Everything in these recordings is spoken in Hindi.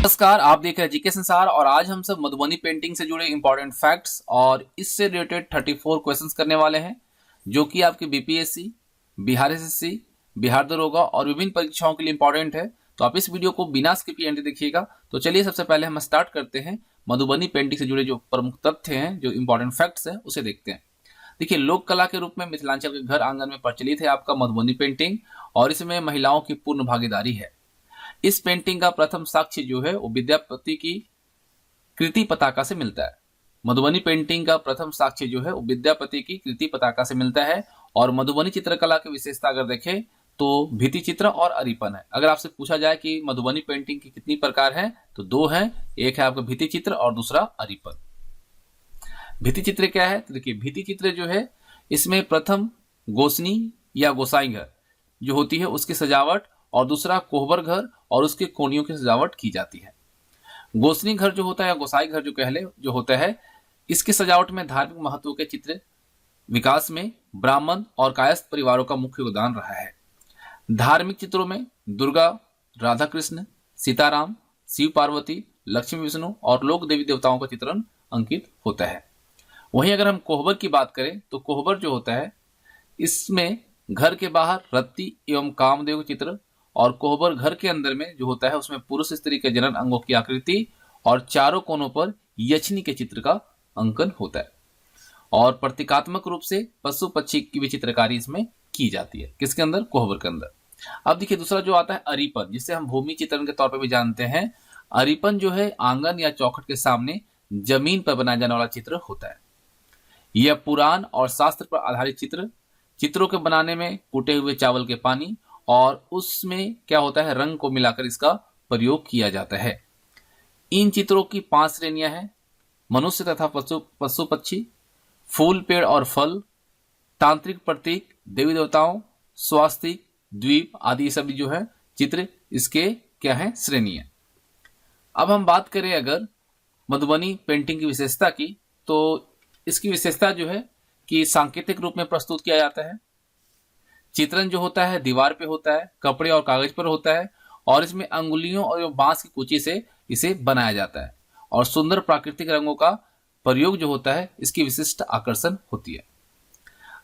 नमस्कार, आप देख रहे हैं जीके संसार और आज हम सब मधुबनी पेंटिंग से जुड़े इंपॉर्टेंट फैक्ट्स और इससे रिलेटेड 34 क्वेश्चंस करने वाले हैं जो कि आपके बीपीएससी, बिहार एसएससी, बिहार दरोगा और विभिन्न परीक्षाओं के लिए इंपॉर्टेंट है। तो आप इस वीडियो को बिना स्किप किए देखिएगा। तो चलिए सबसे पहले हम स्टार्ट करते हैं मधुबनी पेंटिंग से जुड़े जो प्रमुख तथ्य हैं, जो इंपॉर्टेंट फैक्ट्स हैं, उसे देखते हैं। देखिए, लोक कला के रूप में मिथिलांचल के घर आंगन में प्रचलित है आपका मधुबनी पेंटिंग और इसमें महिलाओं की पूर्ण भागीदारी है। इस पेंटिंग का प्रथम साक्ष्य जो है वो विद्यापति की कृति पताका से मिलता है। मधुबनी पेंटिंग का प्रथम साक्ष्य जो है वो विद्यापति की कृति पताका से मिलता है। और मधुबनी चित्रकला की विशेषता अगर देखें तो भित्ति चित्र और अरिपन है। अगर आपसे पूछा जाए कि मधुबनी पेंटिंग की कितनी प्रकार है तो दो है, एक है आपका भित्ति चित्र और दूसरा अरिपन। भित्ति चित्र क्या है? तो देखिए, भित्ति चित्र जो है इसमें प्रथम गोसनी या गोसाई घर जो होती है उसकी सजावट और दूसरा कोहबर घर और उसके कोनियों की सजावट की जाती है। गोसनी घर जो होता है या गोसाई घर जो कहले जो होता है, इसकी सजावट में धार्मिक महत्व के चित्र विकास में ब्राह्मण और कायस्थ परिवारों का मुख्य योगदान रहा है। धार्मिक चित्रों में दुर्गा, राधा कृष्ण, सीताराम, शिव पार्वती, लक्ष्मी विष्णु और लोक देवी देवताओं का चित्रण अंकित होता है। वहीं अगर हम कोहबर की बात करें तो कोहबर जो होता है इसमें घर के बाहर रत्ती एवं कामदेव के चित्र और कोहबर घर के अंदर में जो होता है उसमें पुरुष स्त्री के जनन अंगों की आकृति और चारों कोनों पर यक्षिणी के चित्र का अंकन होता है। और प्रतीकात्मक रूप से पशु पक्षी की भी चित्रकारी इसमें की जाती है। किसके अंदर? कोहबर के अंदर। अब देखिए, दूसरा जो आता है अरिपन, जिसे हम भूमि चित्रण के तौर पर भी जानते हैं। अरिपन जो है आंगन या चौखट के सामने जमीन पर बनाया जाने वाला चित्र होता है। यह पुराण और शास्त्र पर आधारित चित्रों के बनाने में कूटे हुए चावल के पानी और उसमें क्या होता है रंग को मिलाकर इसका प्रयोग किया जाता है। इन चित्रों की 5 श्रेणियां हैं: मनुष्य तथा पशु पक्षी, फूल पेड़ और फल, तांत्रिक प्रतीक, देवी देवताओं, स्वास्तिक, द्वीप आदि सभी जो है चित्र इसके क्या है श्रेणियां। अब हम बात करें अगर मधुबनी पेंटिंग की विशेषता की, तो इसकी विशेषता जो है कि सांकेतिक रूप में प्रस्तुत किया जाता है। चित्रण जो होता है दीवार पे होता है, कपड़े और कागज पर होता है और इसमें अंगुलियों और बांस की कुची से इसे बनाया जाता है। और सुंदर प्राकृतिक रंगों का प्रयोग जो होता है इसकी विशिष्ट आकर्षण होती है।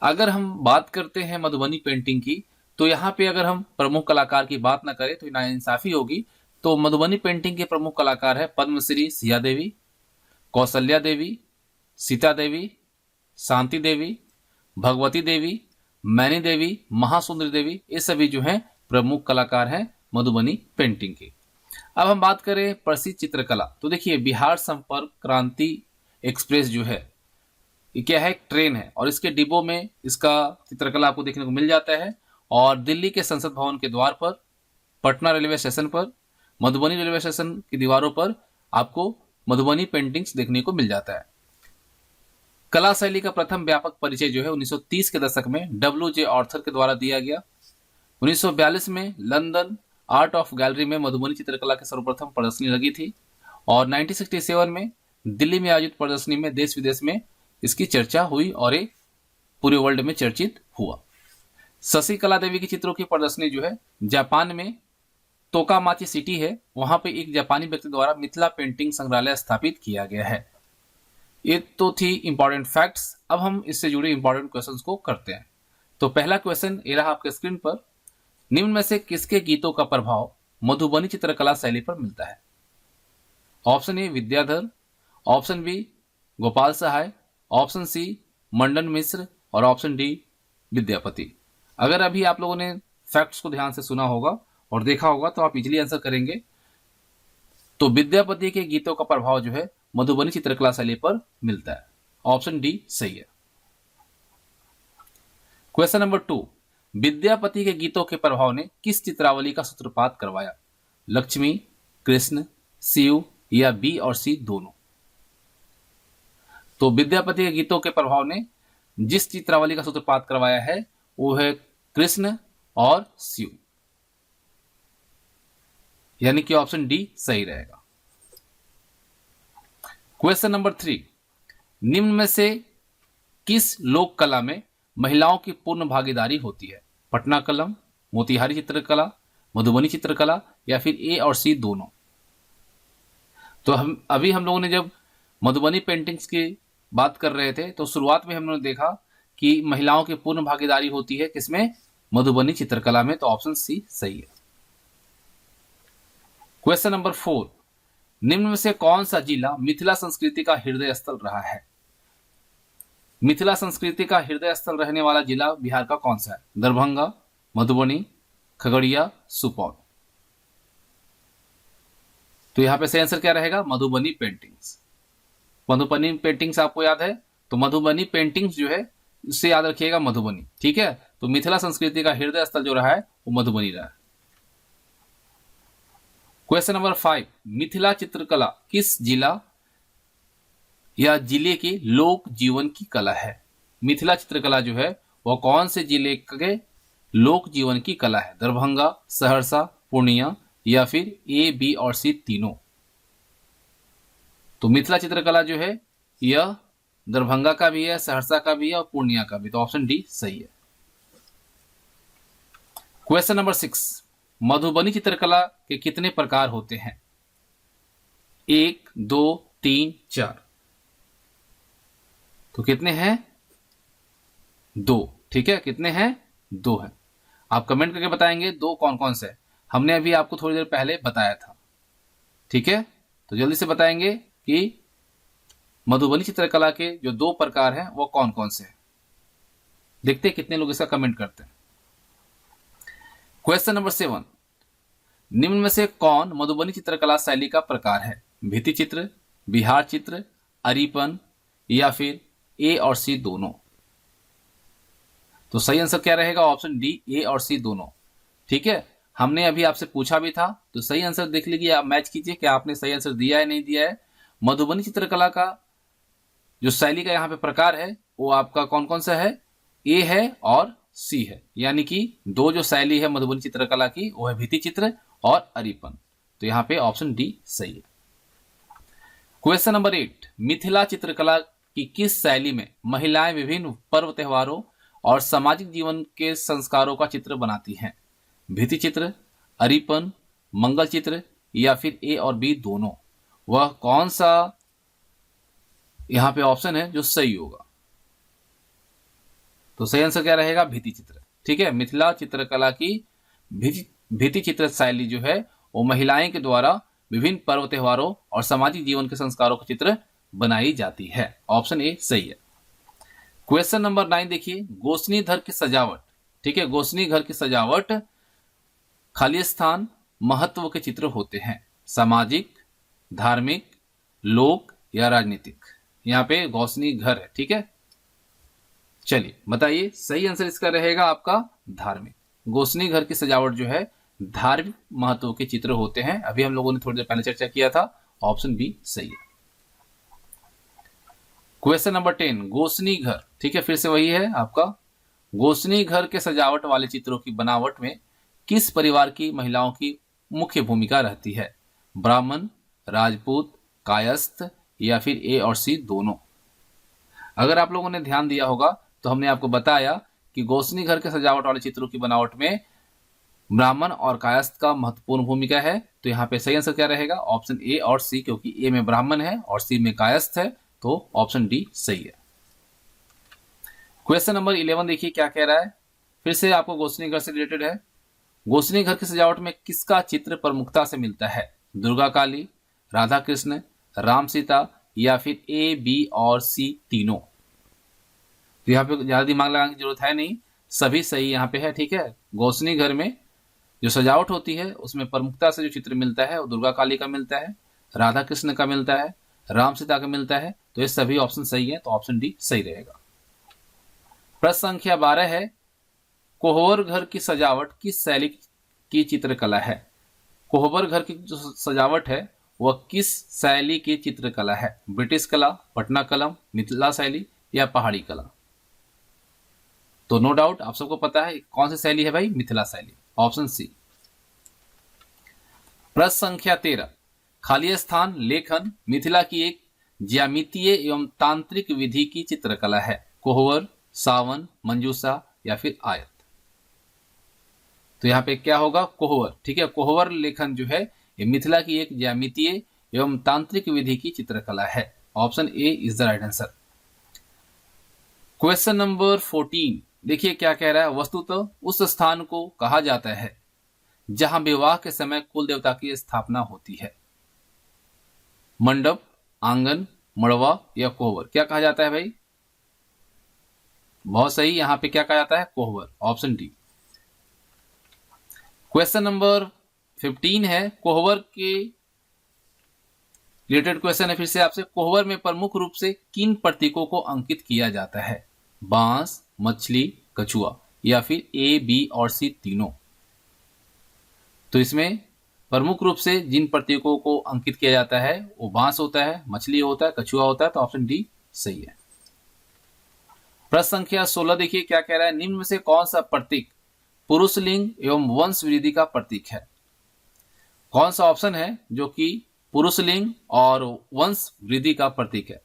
अगर हम बात करते हैं मधुबनी पेंटिंग की, तो यहाँ पे अगर हम प्रमुख कलाकार की बात ना करें तो नाइंसाफी होगी। तो मधुबनी पेंटिंग के प्रमुख कलाकार है पद्मश्री सिया देवी, कौशल्या देवी, सीता देवी, शांति देवी, भगवती देवी, मैनी देवी, महासुंदरी देवी, ये सभी जो हैं प्रमुख कलाकार हैं मधुबनी पेंटिंग के। अब हम बात करें प्रसिद्ध चित्रकला, तो देखिए बिहार संपर्क क्रांति एक्सप्रेस जो है ये क्या है? एक ट्रेन है और इसके डिब्बों में इसका चित्रकला आपको देखने को मिल जाता है। और दिल्ली के संसद भवन के द्वार पर, पटना रेलवे स्टेशन पर, मधुबनी रेलवे स्टेशन की दीवारों पर आपको मधुबनी पेंटिंग्स देखने को मिल जाता है। कला शैली का प्रथम व्यापक परिचय जो है 1930 के दशक में डब्ल्यू.जे. ऑर्थर के द्वारा दिया गया। 1942 में लंदन आर्ट ऑफ गैलरी में मधुबनी चित्रकला की सर्वप्रथम प्रदर्शनी लगी थी और 1967 में दिल्ली में आयोजित प्रदर्शनी में देश विदेश में इसकी चर्चा हुई और ये पूरे वर्ल्ड में चर्चित हुआ। शशि कला देवी की चित्रों की प्रदर्शनी जो है जापान में तोकामाची सिटी है, वहां पे एक जापानी व्यक्ति द्वारा मिथिला पेंटिंग संग्रहालय स्थापित किया गया है। ये तो थी इंपॉर्टेंट फैक्ट्स। अब हम इससे जुड़े इंपॉर्टेंट क्वेश्चंस को करते हैं। तो पहला क्वेश्चन ये रहा आपके स्क्रीन पर, निम्न में से किसके गीतों का प्रभाव मधुबनी चित्रकला शैली पर मिलता है? Option A Vidyadhar, option B Gopal Sahay, option C Mandan Mishra और ऑप्शन डी विद्यापति। अगर अभी आप लोगों ने फैक्ट्स को ध्यान से सुना होगा और देखा होगा तो आप इजीली आंसर करेंगे। तो विद्यापति के गीतों का प्रभाव जो है मधुबनी चित्रकला शैली पर मिलता है। ऑप्शन डी सही है। क्वेश्चन नंबर 2, विद्यापति के गीतों के प्रभाव ने किस चित्रावली का सूत्रपात करवाया? लक्ष्मी, कृष्ण, शिव या बी और सी दोनों? तो विद्यापति के गीतों के प्रभाव ने जिस चित्रावली का सूत्रपात करवाया है वो है कृष्ण और शिव, यानी कि ऑप्शन डी सही रहेगा। क्वेश्चन नंबर 3, निम्न में से किस लोक कला में महिलाओं की पूर्ण भागीदारी होती है? पटना कलम, मोतिहारी चित्रकला, मधुबनी चित्रकला या फिर ए और सी दोनों? तो हम लोगों ने जब मधुबनी पेंटिंग्स की बात कर रहे थे तो शुरुआत में हमने देखा कि महिलाओं की पूर्ण भागीदारी होती है किसमें, मधुबनी चित्रकला में, तो ऑप्शन सी सही है। क्वेश्चन नंबर 4, निम्न में से कौन सा जिला मिथिला संस्कृति का हृदय स्थल रहा है? मिथिला संस्कृति का हृदय स्थल रहने वाला जिला बिहार का कौन सा है? दरभंगा, मधुबनी, खगड़िया, सुपौल। तो यहां पे सही आंसर क्या रहेगा? मधुबनी पेंटिंग्स। मधुबनी पेंटिंग्स आपको याद है, तो मधुबनी पेंटिंग्स जो है उससे याद रखिएगा मधुबनी, ठीक है। तो मिथिला संस्कृति का हृदय स्थल जो रहा है वो मधुबनी रहा है। क्वेश्चन नंबर 5, मिथिला चित्रकला किस जिला या जिले के लोक जीवन की कला है? मिथिला चित्रकला जो है वह कौन से जिले के लोक जीवन की कला है? दरभंगा, सहरसा, पूर्णिया या फिर ए, बी और सी तीनों। तो मिथिला चित्रकला जो है यह दरभंगा का भी है, सहरसा का भी है और पूर्णिया का भी, तो ऑप्शन डी सही है। क्वेश्चन नंबर 6, मधुबनी चित्रकला के कितने प्रकार होते हैं? 1, 2, 3, 4। तो कितने हैं? 2, ठीक है। कितने हैं? 2 हैं। आप कमेंट करके बताएंगे 2 कौन कौन से। हमने अभी आपको थोड़ी देर पहले बताया था, ठीक है। तो जल्दी से बताएंगे कि मधुबनी चित्रकला के जो 2 प्रकार हैं वो कौन कौन से हैं। देखते हैं कितने लोग इसका कमेंट करते हैं। क्वेश्चन नंबर 7, निम्न में से कौन मधुबनी चित्रकला शैली का प्रकार है? भित्ति चित्र, बिहार चित्र, अरिपन या फिर ए और सी दोनों। तो सही आंसर क्या रहेगा? ऑप्शन डी, ए और सी दोनों, ठीक है। हमने अभी आपसे पूछा भी था, तो सही आंसर देख लीजिए, आप मैच कीजिए कि आपने सही आंसर दिया है नहीं दिया है। मधुबनी चित्रकला का जो शैली का यहाँ पे प्रकार है वो आपका कौन कौन सा है? ए है और सी है, यानी कि 2 जो शैली है मधुबनी चित्रकला की वो है भित्ति चित्र और अरिपन। तो यहाँ पे ऑप्शन डी सही है। क्वेश्चन नंबर 8, मिथिला चित्रकला की किस शैली में महिलाएं विभिन्न पर्व त्योहारों और सामाजिक जीवन के संस्कारों का चित्र बनाती हैं? भित्ति चित्र, अरिपन, मंगल चित्र या फिर ए और बी दोनों। वह कौन सा यहां पे ऑप्शन है जो सही होगा? तो सही आंसर क्या रहेगा? भित्ति चित्र, ठीक है। मिथिला चित्रकला की भित्ति चित्र शैली जो है वो महिलाएं के द्वारा विभिन्न पर्व त्योहारों और सामाजिक जीवन के संस्कारों का चित्र बनाई जाती है। ऑप्शन ए सही है। क्वेश्चन नंबर 9 देखिए, गोसनी घर की सजावट, ठीक है। गोसनी घर की सजावट खाली स्थान महत्व के चित्र होते हैं, सामाजिक, धार्मिक, लोक या राजनीतिक। यहाँ पे गोसनी घर है, ठीक है। चलिए बताइए, सही आंसर इसका रहेगा आपका धार्मिक। गोसनी घर की सजावट जो है धार्मिक महत्व के चित्र होते हैं। अभी हम लोगों ने थोड़ी देर पहले चर्चा किया था, ऑप्शन बी सही है। क्वेश्चन नंबर 10, गोसनी घर, ठीक है। फिर से वही है आपका। गोसनी घर के सजावट वाले चित्रों की बनावट में किस परिवार की महिलाओं की मुख्य भूमिका रहती है? ब्राह्मण, राजपूत, कायस्थ या फिर ए और सी दोनों। अगर आप लोगों ने ध्यान दिया होगा तो हमने आपको बताया कि गोसनी घर के सजावट वाले चित्रों की बनावट में ब्राह्मण और कायस्थ का महत्वपूर्ण भूमिका है। तो यहाँ पे सही आंसर क्या रहेगा? ऑप्शन ए और सी, क्योंकि ए में ब्राह्मण है और सी में कायस्थ है, तो ऑप्शन डी सही है। क्वेश्चन नंबर 11 देखिए क्या कह रहा है। फिर से आपको गोसनी घर से रिलेटेड है। गोसनी घर की सजावट में किसका चित्र प्रमुखता से मिलता है? दुर्गा काली, राधा कृष्ण, राम सीता या फिर ए, बी और सी तीनों। तो यहाँ पे ज्यादा दिमाग लगाने की जरूरत है नहीं, सभी सही यहाँ पे है, ठीक है। गोसनी घर में जो सजावट होती है उसमें प्रमुखता से जो चित्र मिलता है वो दुर्गा काली का मिलता है, राधा कृष्ण का मिलता है, राम सीता का मिलता है। तो ये सभी ऑप्शन सही है, तो ऑप्शन डी सही रहेगा। प्रश्न संख्या 12 है, कोहबर घर की सजावट किस शैली की चित्रकला है? कोहबर घर की जो सजावट है वह किस शैली की चित्रकला है? ब्रिटिश कला, पटना कलम, मिथिला शैली या पहाड़ी कला। तो नो डाउट आप सबको पता है कौन सी शैली है भाई? मिथिला शैली, ऑप्शन सी। प्रश्न संख्या 13, खाली स्थान लेखन मिथिला की एक ज्यामितीय एवं तांत्रिक विधि की चित्रकला है। कोहबर, सावन, मंजूषा या फिर आयत। तो यहाँ पे क्या होगा? कोहबर, ठीक है। कोहबर लेखन जो है ये मिथिला की एक ज्यामितीय एवं तांत्रिक विधि की चित्रकला है। Option A is the right answer. Question number 14 देखिए क्या कह रहा है। वस्तुतः उस स्थान को कहा जाता है जहां विवाह के समय कुल देवता की स्थापना होती है। मंडप, आंगन, मड़वा या कोहबर, क्या कहा जाता है भाई? बहुत सही, यहां पे क्या कहा जाता है? कोहबर, ऑप्शन डी। क्वेश्चन नंबर 15 है कोहबर के रिलेटेड क्वेश्चन है फिर से आपसे। कोहबर में प्रमुख रूप से किन प्रतीकों को अंकित किया जाता है? बांस, मछली, कछुआ या फिर ए, बी और सी तीनों? तो इसमें प्रमुख रूप से जिन प्रतीकों को अंकित किया जाता है वो बांस होता है, मछली होता है, कछुआ होता है, तो ऑप्शन डी सही है। प्रश्न संख्या 16 देखिए क्या कह रहा है। निम्न में से कौन सा प्रतीक पुरुष लिंग एवं वंश वृद्धि का प्रतीक है? कौन सा ऑप्शन है जो कि पुरुष लिंग और वंश वृद्धि का प्रतीक है?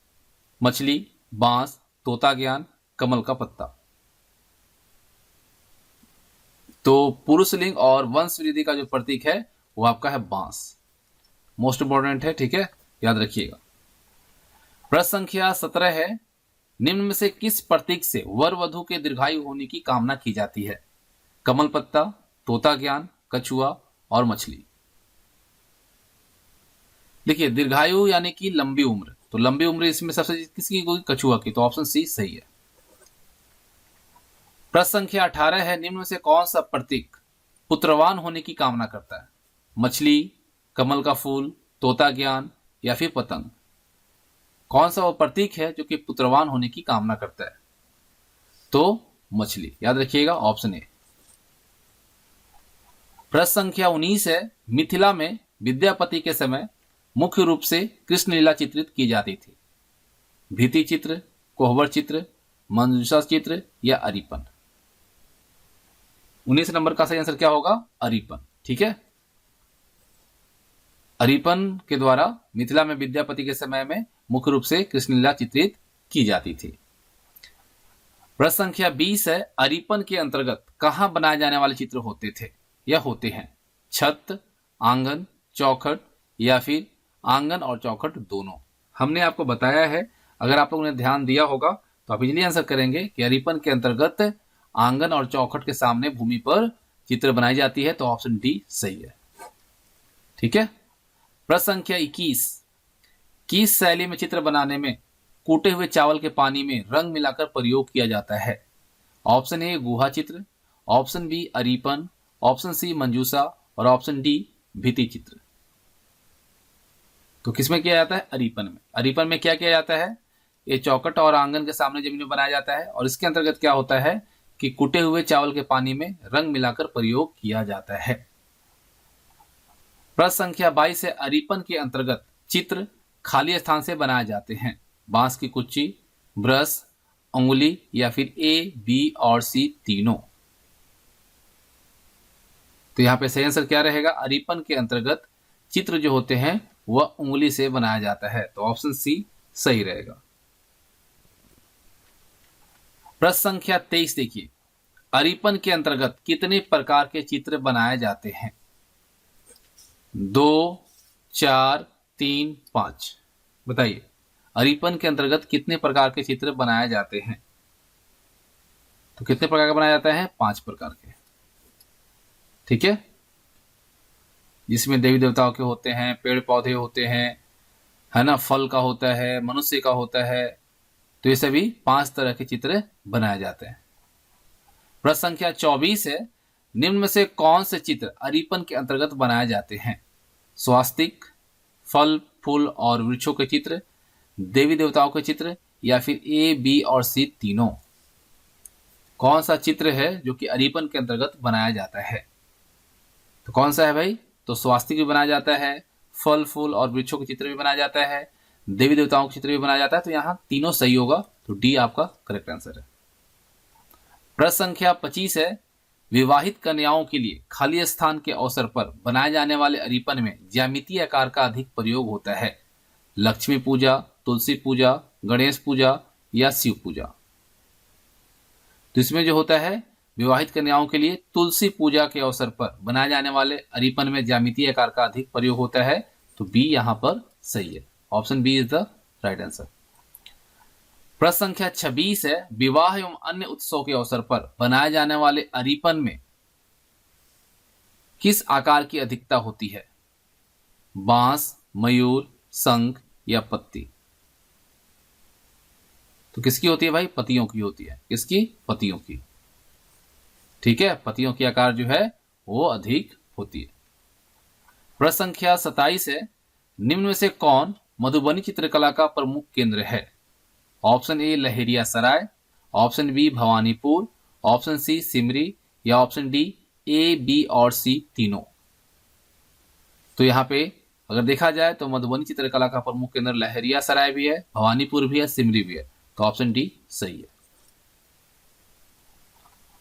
मछली, बांस, तोता ज्ञान, कमल का पत्ता। तो पुरुष लिंग और वंश वृद्धि का जो प्रतीक है वो आपका है बांस। मोस्ट इंपॉर्टेंट है, ठीक है, याद रखिएगा। प्रश्न संख्या 17 है। निम्न में से किस प्रतीक से वर वधु के दीर्घायु होने की कामना की जाती है? कमल पत्ता, तोता ज्ञान, कछुआ और मछली। देखिए दीर्घायु यानी कि लंबी उम्र, तो लंबी उम्र इसमें सबसे किसकी होगी? कछुआ की, तो ऑप्शन सी सही है। प्रश्न संख्या 18 है। निम्न में से कौन सा प्रतीक पुत्रवान होने की कामना करता है? मछली, कमल का फूल, तोता ज्ञान या फिर पतंग? कौन सा वो प्रतीक है जो कि पुत्रवान होने की कामना करता है? तो मछली, याद रखिएगा, ऑप्शन ए। प्रश्न संख्या 19 है। मिथिला में विद्यापति के समय मुख्य रूप से कृष्ण लीला चित्रित की जाती थी। भित्ति चित्र, कोहबर चित्र, मंजूषा चित्र या अरिपन? 19 नंबर का सही आंसर क्या होगा? अरिपन, ठीक है। अरिपन के द्वारा मिथिला में विद्यापति के समय में मुख्य रूप से कृष्ण लीला चित्रित की जाती थी। प्रश्न संख्या 20 है। अरिपन के अंतर्गत कहां बनाए जाने वाले चित्र होते थे या होते हैं? छत, आंगन, चौखट या फिर आंगन और चौखट दोनों? हमने आपको बताया है, अगर आप लोगों ने ध्यान दिया होगा तो आप इजीली आंसर करेंगे कि अरिपन के अंतर्गत आंगन और चौखट के सामने भूमि पर चित्र बनाई जाती है, तो ऑप्शन डी सही है, ठीक है। प्रश्न संख्या 21। किस शैली में चित्र बनाने में कूटे हुए चावल के पानी में रंग मिलाकर प्रयोग किया जाता है? ऑप्शन ए गुहा चित्र, option B Aripan, option C Manjusha और ऑप्शन डी भित्ति चित्र। तो किसमें किया जाता है? अरिपन में। अरिपन में क्या किया जाता है? ये चौखट और आंगन के सामने जमीन में बनाया जाता है और इसके अंतर्गत क्या होता है कि कुटे हुए चावल के पानी में रंग मिलाकर प्रयोग किया जाता है। प्रश्न संख्या 22 है। अरिपन के अंतर्गत चित्र खाली स्थान से बनाए जाते हैं। बांस की कुच्ची, ब्रश, उंगली या फिर ए, बी और सी तीनों? तो यहाँ पे सही आंसर क्या रहेगा? अरिपन के अंतर्गत चित्र जो होते हैं वह उंगली से बनाया जाता है, तो ऑप्शन सी सही रहेगा। प्रश्न संख्या 23 देखिए। अरिपन के अंतर्गत कितने प्रकार के चित्र बनाए जाते हैं? 2, 4, 3, 5? बताइए अरिपन के अंतर्गत कितने प्रकार के चित्र बनाए जाते हैं? तो कितने प्रकार का बनाया जाता है? 5 प्रकार के, ठीक है, जिसमें देवी देवताओं के होते हैं, पेड़ पौधे होते हैं, है ना, फल का होता है, मनुष्य का होता है। तो ये सभी 5 तरह के चित्र बनाए जाते हैं। प्रश्न संख्या 24 है। निम्न में से कौन से चित्र अरिपन के अंतर्गत बनाए जाते हैं? स्वास्तिक, फल, फूल और वृक्षों के चित्र, देवी देवताओं के चित्र या फिर ए, बी और सी तीनों? कौन सा चित्र है जो कि अरिपन के अंतर्गत बनाया जाता है? तो कौन सा है भाई? तो स्वास्तिक भी बनाया जाता है, फल, फूल और वृक्षों के चित्र भी बनाया जाता है, देवी देवताओं के चित्र भी बनाया जाता है। तो यहाँ तीनों सही होगा, तो डी आपका करेक्ट आंसर है। प्रश्न संख्या 25 है। विवाहित कन्याओं के लिए खाली स्थान के अवसर पर बनाए जाने वाले अरिपन में ज्यामितीय आकार का अधिक प्रयोग होता है। लक्ष्मी पूजा, तुलसी पूजा, गणेश पूजा या शिव पूजा? तो इसमें जो होता है विवाहित कन्याओं के लिए तुलसी पूजा के अवसर पर बनाए जाने वाले अरिपन में ज्यामितीय आकार का अधिक प्रयोग होता है, तो बी यहाँ पर सही है, option B is the right answer. प्रश्न संख्या 26 है, विवाह एवं अन्य उत्सव के अवसर पर बनाए जाने वाले अरीपन में किस आकार की अधिकता होती है? बांस, मयूर, शंख या पत्ती? तो किसकी होती है भाई? पत्तियों की होती है। किसकी? पत्तियों की। ठीक है, पत्तियों की आकार जो है वो अधिक होती है। प्रश्न संख्या 27 है, निम्न में से कौन मधुबनी चित्रकला का प्रमुख केंद्र है? Option A Laheria Sarai, option B Bhawanipur, option C Simri या ऑप्शन डी ए, बी और सी तीनों। तो यहाँ पे अगर देखा जाए तो मधुबनी चित्रकला का प्रमुख केंद्र लहेरिया सराय भी है, भवानीपुर भी है, सिमरी भी है। तो ऑप्शन डी सही है।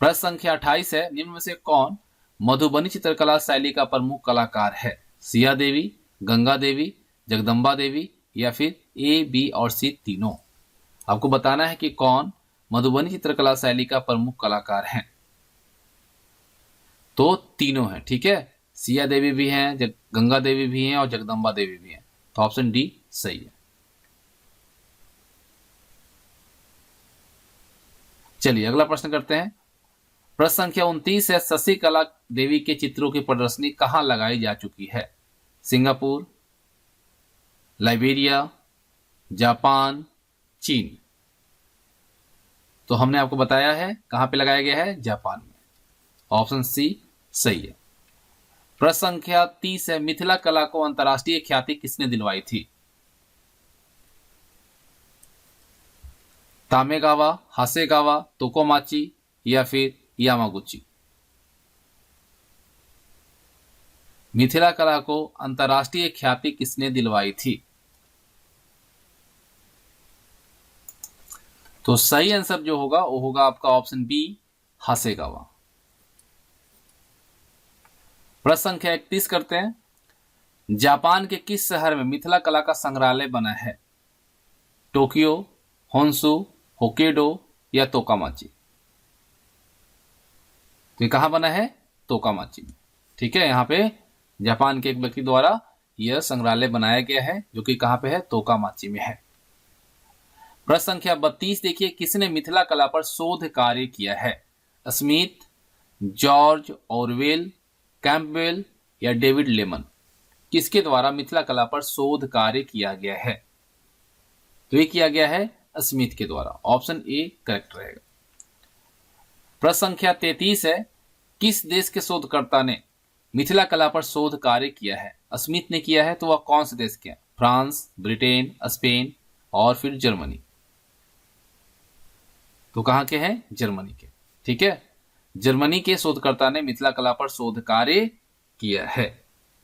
प्रश्न संख्या 28 है, निम्न में से कौन मधुबनी चित्रकला शैली का प्रमुख कलाकार है? सिया देवी, गंगा देवी, जगदम्बा देवी या फिर ए, बी और सी तीनों? आपको बताना है कि कौन मधुबनी चित्रकला शैली का प्रमुख कलाकार है। तो तीनों हैं। ठीक है, सिया देवी भी हैं, गंगा देवी भी हैं और जगदम्बा देवी भी हैं। तो ऑप्शन डी सही है। चलिए अगला प्रश्न करते हैं। प्रश्न संख्या 29 है, शशिकला देवी के चित्रों की प्रदर्शनी कहां लगाई जा चुकी है? सिंगापुर, लाइबेरिया, जापान, चीन? तो हमने आपको बताया है कहां पे लगाया गया है? जापान में। ऑप्शन सी सही है। प्रश्न संख्या 30 है, मिथिला कला को अंतर्राष्ट्रीय ख्याति किसने दिलवाई थी? तामेगावा, हासेगावा, तोकोमाची या फिर यामागुची? मिथिला कला को अंतर्राष्ट्रीय ख्याति किसने दिलवाई थी? तो सही आंसर जो होगा वो होगा आपका ऑप्शन बी हासेगावा। प्रश्न संख्या 31 करते हैं, जापान के किस शहर में मिथिला कला का संग्रहालय बना है? टोक्यो, होन्सु, होक्काइडो या तोकामाची? तो ये कहां बना है? तोकामाची में। ठीक है, यहाँ पे जापान के एक व्यक्ति द्वारा यह संग्रहालय बनाया गया है जो कि कहां पे है? तोकामाची में है। प्रश्न संख्या 32 देखिए, किसने मिथिला कला पर शोध कार्य किया है? स्मिथ, जॉर्ज ऑरवेल, कैंपबेल या डेविड लेमन? किसके द्वारा मिथिला कला पर शोध कार्य किया गया है? तो ये किया गया है स्मिथ के द्वारा। ऑप्शन ए करेक्ट रहेगा। प्रश्न संख्या 33 है, किस देश के शोधकर्ता ने मिथिला कला पर शोध कार्य किया है? स्मिथ ने किया है तो वह कौन से देश के हैं? फ्रांस, ब्रिटेन, स्पेन और फिर जर्मनी? तो कहां के हैं? जर्मनी के। ठीक है, जर्मनी के शोधकर्ता ने मिथिला कला पर शोध कार्य किया है।